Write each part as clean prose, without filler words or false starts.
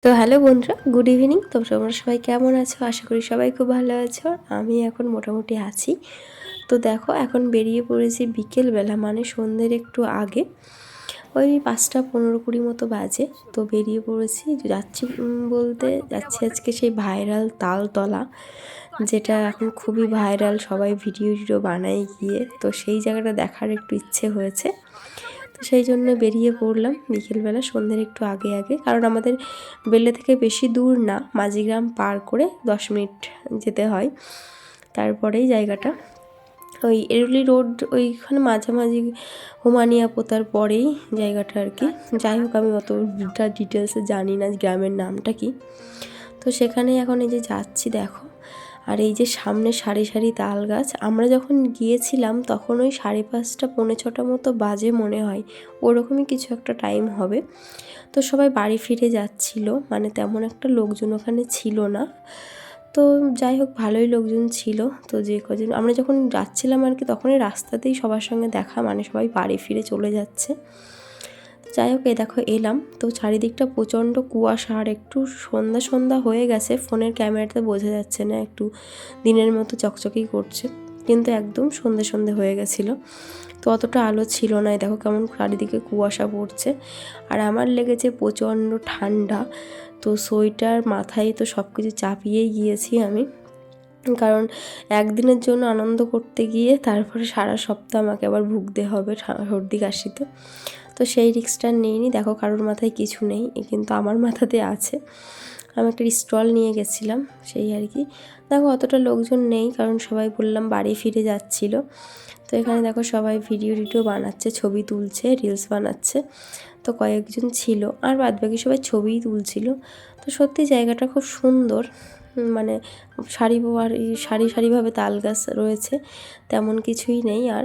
তো হ্যালো বন্ধুরা, good evening. তোমরা সবাই কেমন আছো? আশা করি সবাই খুব ভালো আছো। আমি এখন মোটামুটি আছি। তো দেখো, এখন বেরিয়ে পড়েছি বিকেলবেলা, মানে সন্ধ্যের একটু আগে, ওই 5টা 15-20 মতো বাজে। তো বেরিয়ে পড়েছি, যাচ্ছি বলতে যাচ্ছি আজকে সেই ভাইরাল তালতলা, যেটা এখন খুবই ভাইরাল, সবাই ভিডিও টিডিও বানায় গিয়ে। তো সেই জায়গাটা দেখার একটু ইচ্ছে হয়েছে, তো সেই জন্য বেরিয়ে পড়লাম বিকেলবেলা সন্ধ্যের একটু আগে আগে। কারণ আমাদের বেলে থেকে বেশি দূর না, মাঝিগ্রাম পার করে 10 মিনিট যেতে হয়, তারপরেই জায়গাটা। ওই এরুলি রোড ওইখানে মাঝামাঝি হোমানিয়া পোতার পরেই জায়গাটা আর কি। যাই হোক, আমি অতটা ডিটেলসে জানি না গ্রামের নামটা কি। তো সেখানে এখন এই যে যাচ্ছি দেখো, আর এই যে সামনে সারি সারি তাল গাছ। আমরা যখন গিয়েছিলাম তখন ওই 5:30 পৌনে 6টা মতো বাজে মনে হয়, ওরকমই কিছু একটা টাইম হবে। তো সবাই বাড়ি ফিরে যাচ্ছিল, মানে তেমন একটা লোকজন ওখানে ছিল না। তো যাই হোক, ভালোই লোকজন ছিল। তো যে কজন আমরা যখন যাচ্ছিলাম আর কি, তখনই রাস্তাতেই সবার সঙ্গে দেখা, মানে সবাই বাড়ি ফিরে চলে যাচ্ছে। যাই হোক, দেখো এলাম। তো চারিদিকটা প্রচণ্ড কুয়াশা, আর একটু সন্ধ্যা সন্ধ্যা হয়ে গেছে, ফোনের ক্যামেরাতে বোঝা যাচ্ছে না, একটু দিনের মতো চকচকেই করছে, কিন্তু একদম সন্ধ্যে সন্ধ্যে হয়ে গেছিলো। তো অতটা আলো ছিল না। দেখো কেমন চারিদিকে কুয়াশা পড়ছে, আর আমার লেগেছে প্রচণ্ড ঠান্ডা। তো সোয়েটার মাথায় তো সব কিছু চাপিয়েই গিয়েছি আমি, কারণ একদিনের জন্য আনন্দ করতে গিয়ে তারপরে সারা সপ্তাহ আমাকে আবার ভুগতে হবে সর্দি কাশিতে। তো সেই রিস্কটা নিইনি। দেখো কারোর মাথায় কিছু নেই, কিন্তু আমার মাথাতে আছে। আমি একটা স্টল নিয়ে গেছিলাম, সেই আর কি। দেখো অতটা লোকজন নেই, কারণ সবাই বললাম বাড়ি ফিরে যাচ্ছিল। তো এখানে দেখো সবাই ভিডিও টিডিও বানাচ্ছে, ছবি তুলছে, রিলস বানাচ্ছে। তো কয়েকজন ছিল, আর বাদবাকি সবাই ছবিই তুলছিল। তো সত্যি জায়গাটা খুব সুন্দর, মানে সারি সারিভাবে তাল গাছ রয়েছে, তেমন কিছুই নেই আর।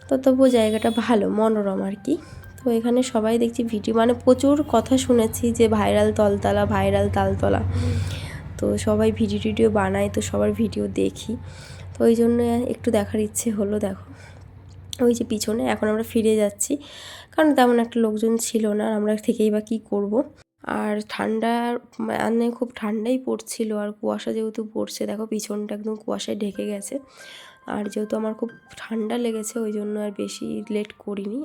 তো তবুও জায়গাটা ভালো, মনোরম আর কি। তো এখানে সবাই দেখছি ভিডিও, মানে প্রচুর কথা শুনেছি যে ভাইরাল তলতলা, ভাইরাল তালতলা। তো সবাই ভিডিও টিডিও বানায়, তো সবার ভিডিও দেখি। তো ওই জন্য একটু দেখার ইচ্ছে হলো। দেখো ওই যে পিছনে, এখন আমরা ফিরে যাচ্ছি, কারণ তেমন একটা লোকজন ছিল না, আমরা থেকেই বা কী করব। আর ঠান্ডা, মানে খুব ঠান্ডাই পড়ছিল, আর কুয়াশা যেহেতু পড়ছে, দেখো পিছনটা একদম কুয়াশায় ঢেকে গেছে। আর যেহেতু আমার খুব ঠান্ডা লেগেছে, ওই জন্য আর বেশি লেট করিনি।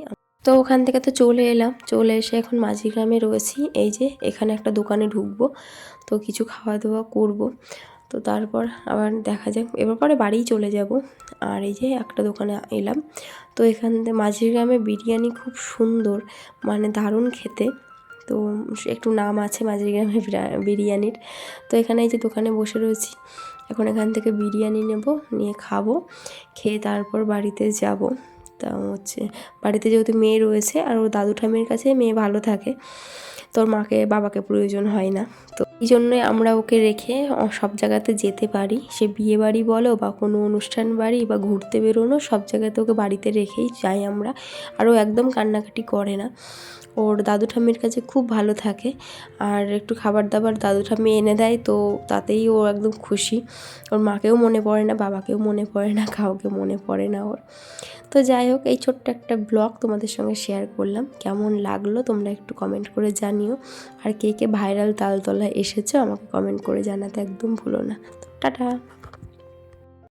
তো ওখান থেকে তো চলে এলাম, চলে এসে এখন মাঝিগ্রামে রয়েছি। এই যে এখানে একটা দোকানে ঢুকবো, তো কিছু খাওয়া দাওয়া করব। তো তারপর আবার দেখা যাক, এবার পরে বাড়িই চলে যাব। আর এই যে একটা দোকানে এলাম, তো এখান থেকে মাঝিগ্রামে বিরিয়ানি খুব সুন্দর, মানে দারুণ খেতে। তো একটু নাম আছে মাঝিগ্রামে বিরিয়ানির। তো এখানে এই যে দোকানে বসে রয়েছি, এখন এখান থেকে বিরিয়ানি নেব, নিয়ে খাবো, খেয়ে তারপর বাড়িতে যাব। তা হচ্ছে, বাড়িতে যেহেতু মেয়ে রয়েছে, আর ওর দাদু ঠাম্মির কাছে মেয়ে ভালো থাকে, তোর মাকে বাবাকে প্রয়োজন হয় না। তো এই জন্যই আমরা ওকে রেখে সব জায়গাতে যেতে পারি, সে বিয়ে বাড়ি বলো বা কোনো অনুষ্ঠান বাড়ি বা ঘুরতে বেরোনো, সব জায়গাতে ওকে বাড়িতে রেখেই যাই আমরা। আর ও একদম কান্নাকাটি করে না, ওর দাদু ঠাম্মির কাছে খুব ভালো থাকে। আর একটু খাবার দাবার দাদু ঠাম্মি এনে দেয়, তো তাতেই ও একদম খুশি। ওর মাকেও মনে পড়ে না, বাবাকেও মনে পড়ে না, কাউকে মনে পড়ে না ওর। তো যাই হোক, এই ছোট্ট একটা ব্লগ তোমাদের সঙ্গে শেয়ার করলাম। কেমন লাগলো তোমরা একটু কমেন্ট করে জানিও। আর কে কে ভাইরাল তালতলায় এসেছো আমাকে কমেন্ট করে জানাতে একদম ভুলো না। তো টাটা।